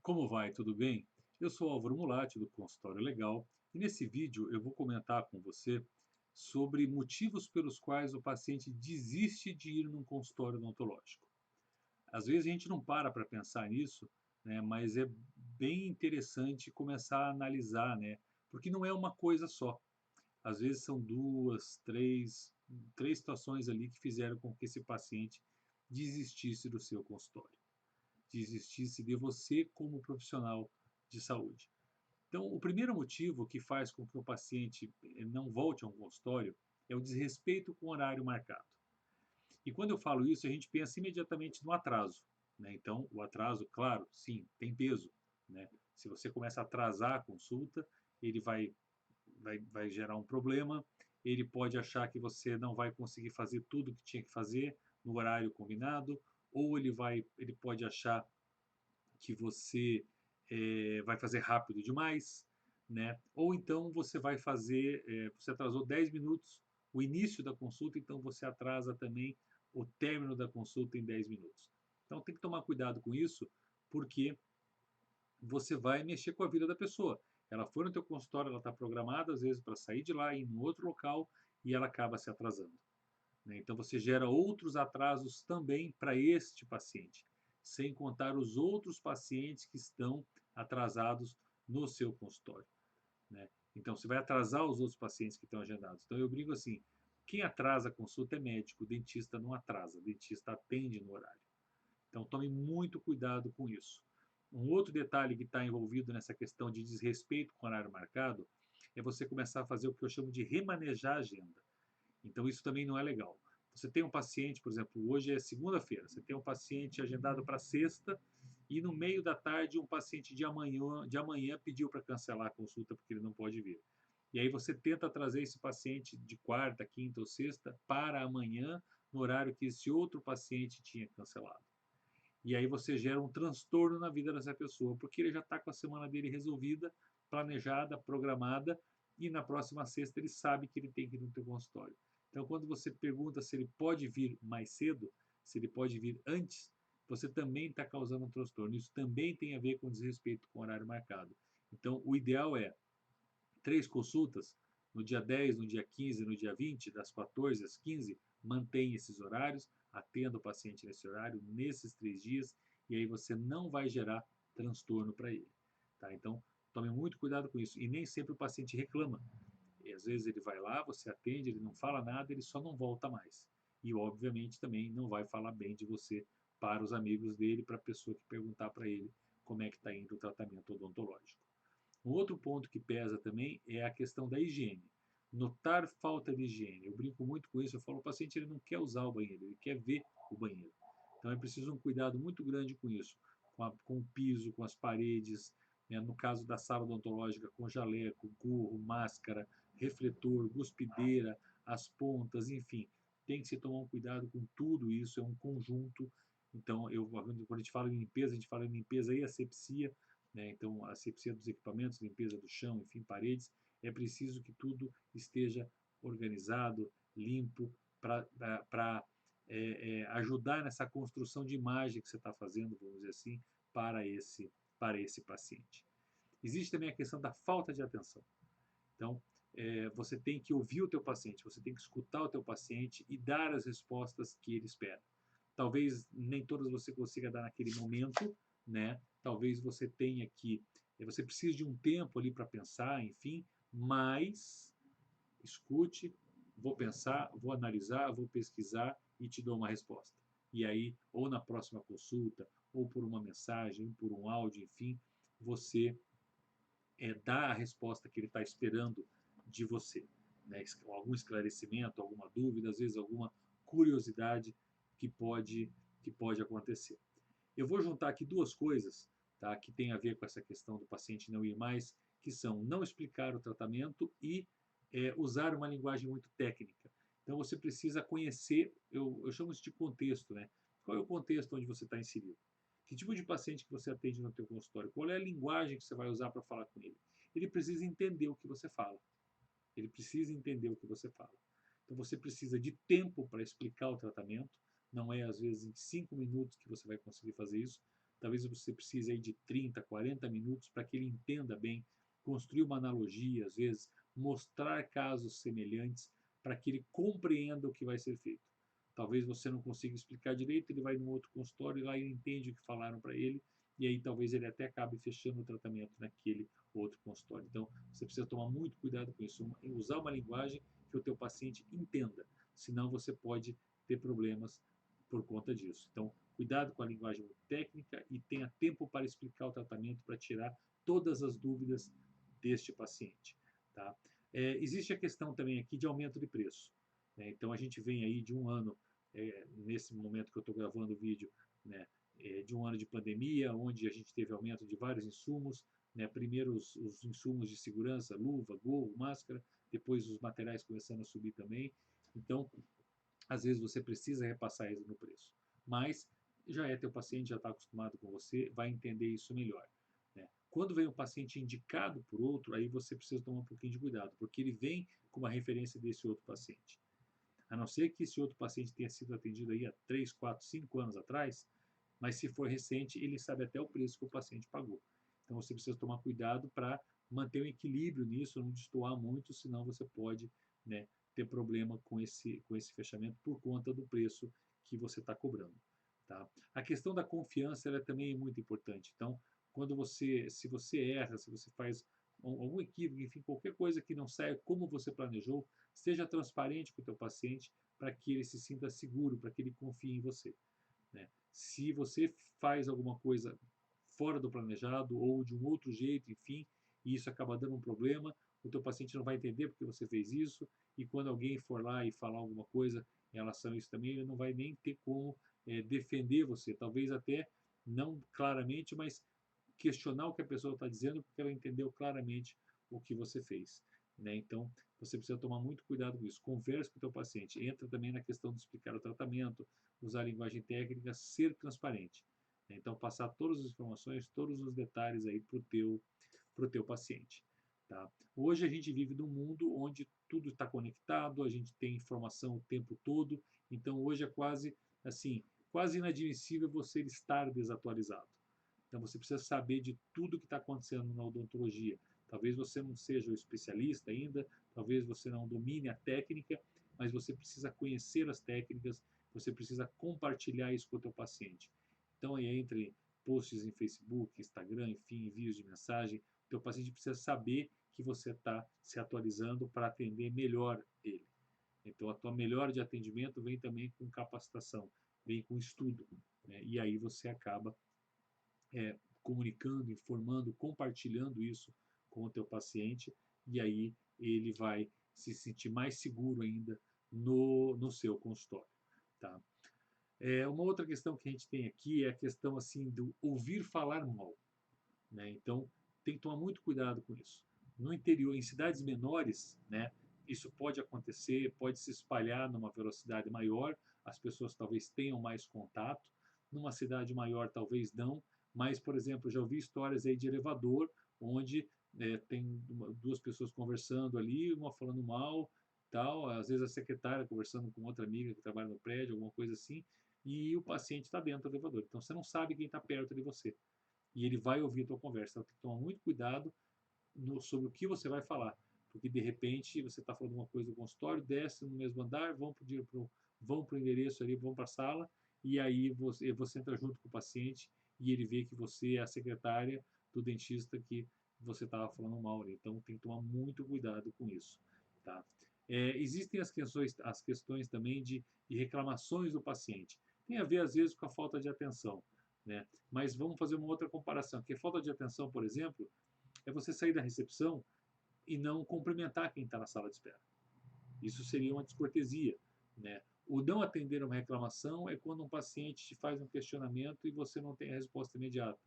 Como vai? Tudo bem? Eu sou Álvaro Mulatti, do Consultório Legal, e nesse vídeo eu vou comentar com você sobre motivos pelos quais o paciente desiste de ir num consultório odontológico. Às vezes a gente não para pensar nisso, né, mas é bem interessante começar a analisar, né, porque não é uma coisa só. Às vezes são duas, três situações ali que fizeram com que esse paciente desistisse do seu consultório, desistisse de você como profissional de saúde. Então, o primeiro motivo que faz com que o paciente não volte a um consultório é o desrespeito com o horário marcado. E quando eu falo isso, a gente pensa imediatamente no atraso, né? Então, o atraso, claro, sim, tem peso, né? Se você começa a atrasar a consulta, ele vai gerar um problema, ele pode achar que você não vai conseguir fazer tudo o que tinha que fazer no horário combinado, ou ele pode achar que você vai fazer rápido demais, né? Ou então você vai fazer, você atrasou 10 minutos o início da consulta, então você atrasa também o término da consulta em 10 minutos. Então tem que tomar cuidado com isso, porque você vai mexer com a vida da pessoa. Ela foi no teu consultório, ela está programada às vezes para sair de lá e ir em outro local e ela acaba se atrasando, né? Então você gera outros atrasos também para este paciente, sem contar os outros pacientes que estão atrasados no seu consultório, né? Então você vai atrasar os outros pacientes que estão agendados. Então eu brinco assim: quem atrasa a consulta é médico, o dentista não atrasa, o dentista atende no horário. Então tome muito cuidado com isso. Um outro detalhe que está envolvido nessa questão de desrespeito com o horário marcado é você começar a fazer o que eu chamo de remanejar a agenda. Então isso também não é legal. Você tem um paciente, por exemplo, hoje é segunda-feira, você tem um paciente agendado para sexta e no meio da tarde um paciente de amanhã pediu para cancelar a consulta porque ele não pode vir. E aí você tenta trazer esse paciente de quarta, quinta ou sexta para amanhã, no horário que esse outro paciente tinha cancelado. E aí você gera um transtorno na vida dessa pessoa, porque ele já está com a semana dele resolvida, planejada, programada, e na próxima sexta ele sabe que ele tem que ir no teu consultório. Então, quando você pergunta se ele pode vir mais cedo, se ele pode vir antes, você também está causando um transtorno. Isso também tem a ver com desrespeito com o horário marcado. Então, o ideal é 3 consultas, no dia 10, no dia 15, no dia 20, das 14 às 15, mantenha esses horários, atenda o paciente nesse horário, nesses 3 dias, e aí você não vai gerar transtorno para ele. Tá? Então, tome muito cuidado com isso. E nem sempre o paciente reclama. E, às vezes ele vai lá, você atende, ele não fala nada, ele só não volta mais. E, obviamente, também não vai falar bem de você para os amigos dele, para a pessoa que perguntar para ele como é que está indo o tratamento odontológico. Um outro ponto que pesa também é a questão da higiene. Notar falta de higiene. Eu brinco muito com isso, eu falo, o paciente ele não quer usar o banheiro, ele quer ver o banheiro. Então é preciso um cuidado muito grande com isso, com o piso, com as paredes, né? No caso da sala odontológica, com jaleco, gorro, máscara, refletor, guspideira, as pontas, enfim. Tem que se tomar um cuidado com tudo isso, é um conjunto. Então, quando a gente fala em limpeza, a gente fala em limpeza e asepsia, né? Então, a asepsia dos equipamentos, limpeza do chão, enfim, paredes, é preciso que tudo esteja organizado, limpo, para ajudar nessa construção de imagem que você está fazendo, vamos dizer assim, para esse paciente. Existe também a questão da falta de atenção. Então, você tem que ouvir o teu paciente, você tem que escutar o teu paciente e dar as respostas que ele espera. Talvez nem todas você consiga dar naquele momento, né? Talvez você precise de um tempo ali para pensar, enfim, mas escute, vou pensar, vou analisar, vou pesquisar e te dou uma resposta. E aí, ou na próxima consulta, ou por uma mensagem, ou por um áudio, enfim, você dá a resposta que ele está esperando de você, né? Algum esclarecimento, alguma dúvida, às vezes alguma curiosidade que pode, que pode acontecer. Eu vou juntar aqui duas coisas, tá, que tem a ver com essa questão do paciente não ir mais, que são não explicar o tratamento e usar uma linguagem muito técnica. Então você precisa conhecer, eu chamo isso de contexto, né? Qual é o contexto onde você está inserido? Que tipo de paciente que você atende no teu consultório? Qual é a linguagem que você vai usar para falar com ele? Ele precisa entender o que você fala. Ele precisa entender o que você fala. Então você precisa de tempo para explicar o tratamento. Não é às vezes em 5 minutos que você vai conseguir fazer isso. talvez você precise aí de 30, 40 minutos para que ele entenda bem, construir uma analogia, às vezes, mostrar casos semelhantes para que ele compreenda o que vai ser feito. Talvez você não consiga explicar direito, ele vai num outro consultório e lá ele entende o que falaram para ele, e aí talvez ele até acabe fechando o tratamento naquele outro consultório. Então, você precisa tomar muito cuidado com isso, usar uma linguagem que o teu paciente entenda, senão você pode ter problemas por conta disso. Então, cuidado com a linguagem técnica e tenha tempo para explicar o tratamento para tirar todas as dúvidas deste paciente. Tá? Existe a questão também aqui de aumento de preço. Né? Então, a gente vem aí de um ano, nesse momento que eu estou gravando o vídeo, né, de um ano de pandemia, onde a gente teve aumento de vários insumos, né, primeiro os insumos de segurança, luva, gorro, máscara, depois os materiais começando a subir também. Então, às vezes você precisa repassar isso no preço. Mas já é teu paciente, já está acostumado com você, vai entender isso melhor. Né? Quando vem um paciente indicado por outro, aí você precisa tomar um pouquinho de cuidado, porque ele vem com uma referência desse outro paciente. A não ser que esse outro paciente tenha sido atendido aí há 3, 4, 5 anos atrás, mas se for recente, ele sabe até o preço que o paciente pagou. Então você precisa tomar cuidado para manter o equilíbrio nisso, não destoar muito, senão você pode, né, ter problema com esse fechamento por conta do preço que você está cobrando. Tá? A questão da confiança ela também é muito importante. Então, se você erra, se você faz algum equívoco, enfim, qualquer coisa que não saia como você planejou, seja transparente com o teu paciente para que ele se sinta seguro, para que ele confie em você. Né? Se você faz alguma coisa fora do planejado ou de um outro jeito, enfim, e isso acaba dando um problema, o teu paciente não vai entender porque você fez isso, e quando alguém for lá e falar alguma coisa em relação a isso também, ele não vai nem ter como defender você, talvez até não claramente, mas questionar o que a pessoa está dizendo porque ela entendeu claramente o que você fez. Né? Então, você precisa tomar muito cuidado com isso. Converse com o teu paciente. Entra também na questão de explicar o tratamento, usar a linguagem técnica, ser transparente. Né? Então, passar todas as informações, todos os detalhes aí para o teu paciente. Tá? Hoje a gente vive num mundo onde tudo está conectado, a gente tem informação o tempo todo, então hoje é quase assim, quase inadmissível você estar desatualizado. Então você precisa saber de tudo que está acontecendo na odontologia. Talvez você não seja o especialista ainda, talvez você não domine a técnica, mas você precisa conhecer as técnicas, você precisa compartilhar isso com o teu paciente. Então aí entre posts em Facebook, Instagram, enfim, envios de mensagem, o teu paciente precisa saber que você está se atualizando para atender melhor ele. Então a tua melhora de atendimento vem também com capacitação, vem com estudo, né? E aí você acaba comunicando, informando, compartilhando isso com o teu paciente e aí ele vai se sentir mais seguro ainda no seu consultório. Tá? Uma outra questão que a gente tem aqui é a questão assim do ouvir falar mal. Né? Então tem que tomar muito cuidado com isso. No interior, em cidades menores, né, isso pode acontecer, pode se espalhar numa velocidade maior, as pessoas talvez tenham mais contato. Numa cidade maior, talvez não, mas, por exemplo, já ouvi histórias aí de elevador, onde tem duas pessoas conversando ali, uma falando mal, tal, às vezes a secretária conversando com outra amiga que trabalha no prédio, alguma coisa assim, e o paciente está dentro do elevador. Então você não sabe quem está perto de você e ele vai ouvir a tua conversa. Então tem que tomar muito cuidado sobre o que você vai falar, porque de repente você está falando uma coisa do consultório, desce no mesmo andar, vão para o endereço ali, vão para a sala, e aí você entra junto com o paciente e ele vê que você é a secretária do dentista que você estava falando mal ali. Então tem que tomar muito cuidado com isso. Tá? Existem as questões também de reclamações do paciente. Tem a ver, às vezes, com a falta de atenção. Né? Mas vamos fazer uma outra comparação, porque falta de atenção, por exemplo, é você sair da recepção e não cumprimentar quem está na sala de espera. Isso seria uma descortesia. Né? O não atender uma reclamação é quando um paciente te faz um questionamento e você não tem a resposta imediata.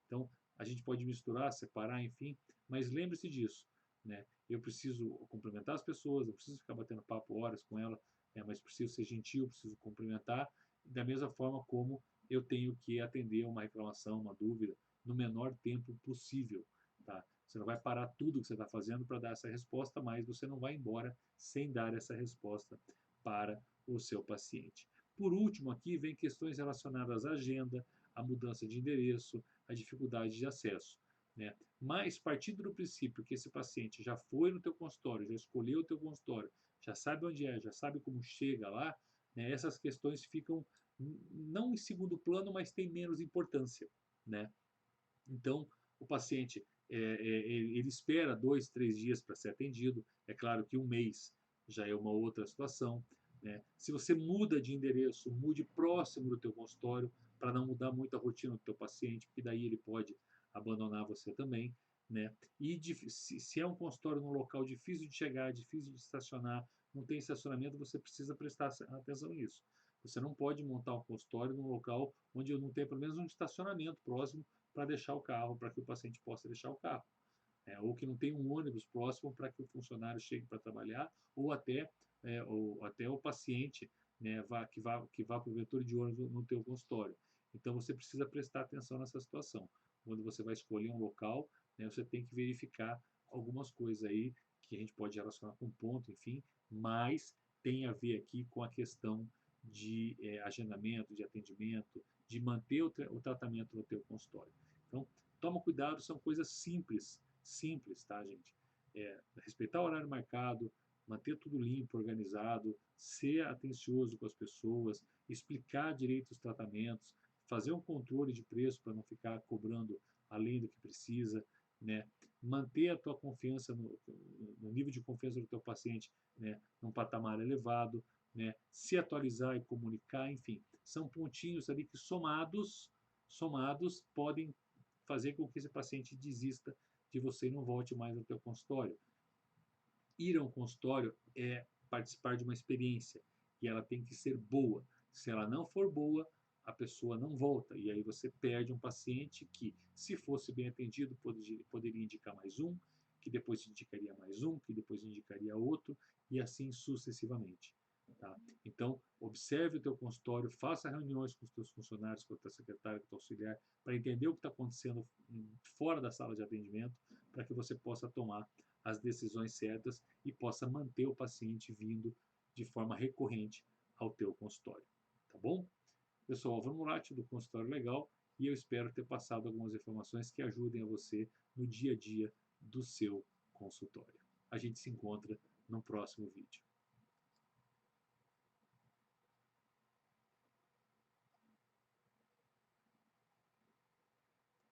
Então, a gente pode misturar, separar, enfim, mas lembre-se disso. Né? Eu preciso cumprimentar as pessoas, eu preciso ficar batendo papo horas com ela, mas preciso ser gentil, preciso cumprimentar, da mesma forma como eu tenho que atender uma reclamação, uma dúvida, no menor tempo possível. Tá? Você não vai parar tudo que você está fazendo para dar essa resposta, mas você não vai embora sem dar essa resposta para o seu paciente. Por último, aqui vem questões relacionadas à agenda, a mudança de endereço, a dificuldade de acesso, né? Mas partindo do princípio que esse paciente já foi no teu consultório, já escolheu o teu consultório, já sabe onde é, já sabe como chega lá, né? Essas questões ficam não em segundo plano, mas têm menos importância, né? Então, o paciente ele espera 2, 3 dias para ser atendido. É claro que um mês já é uma outra situação, né? Se você muda de endereço, mude próximo do teu consultório para não mudar muito a rotina do teu paciente, porque daí ele pode abandonar você também, né? E se é um consultório num local difícil de chegar, difícil de estacionar, não tem estacionamento, você precisa prestar atenção nisso. Você não pode montar um consultório num local onde não tem pelo menos um estacionamento próximo para deixar o carro, para que o paciente possa deixar o carro. Ou que não tem um ônibus próximo para que o funcionário chegue para trabalhar, ou até o paciente, né, que vá para o vetor de ônibus no teu consultório. Então você precisa prestar atenção nessa situação. Quando você vai escolher um local, né, você tem que verificar algumas coisas aí que a gente pode relacionar com ponto, enfim, mas tem a ver aqui com a questão de agendamento, de atendimento, de manter o tratamento no teu consultório. Então, toma cuidado, são coisas simples, tá, gente? Respeitar o horário marcado, manter tudo limpo, organizado, ser atencioso com as pessoas, explicar direito os tratamentos, fazer um controle de preço para não ficar cobrando além do que precisa, né? Manter a tua confiança no nível de confiança do teu paciente, né, num patamar elevado, né? Se atualizar e comunicar, enfim, são pontinhos ali que somados podem fazer com que esse paciente desista de você e não volte mais ao teu consultório. Ir a um consultório é participar de uma experiência e ela tem que ser boa. Se ela não for boa, a pessoa não volta e aí você perde um paciente que, se fosse bem atendido, poderia indicar mais um, que depois indicaria mais um, que depois indicaria outro e assim sucessivamente. Tá? Então, observe o teu consultório, faça reuniões com os teus funcionários, com a tua secretária, com o teu auxiliar, para entender o que está acontecendo fora da sala de atendimento, para que você possa tomar as decisões certas e possa manter o paciente vindo de forma recorrente ao teu consultório. Tá bom? Eu sou Álvaro Muratti, do Consultório Legal, e eu espero ter passado algumas informações que ajudem a você no dia a dia do seu consultório. A gente se encontra no próximo vídeo.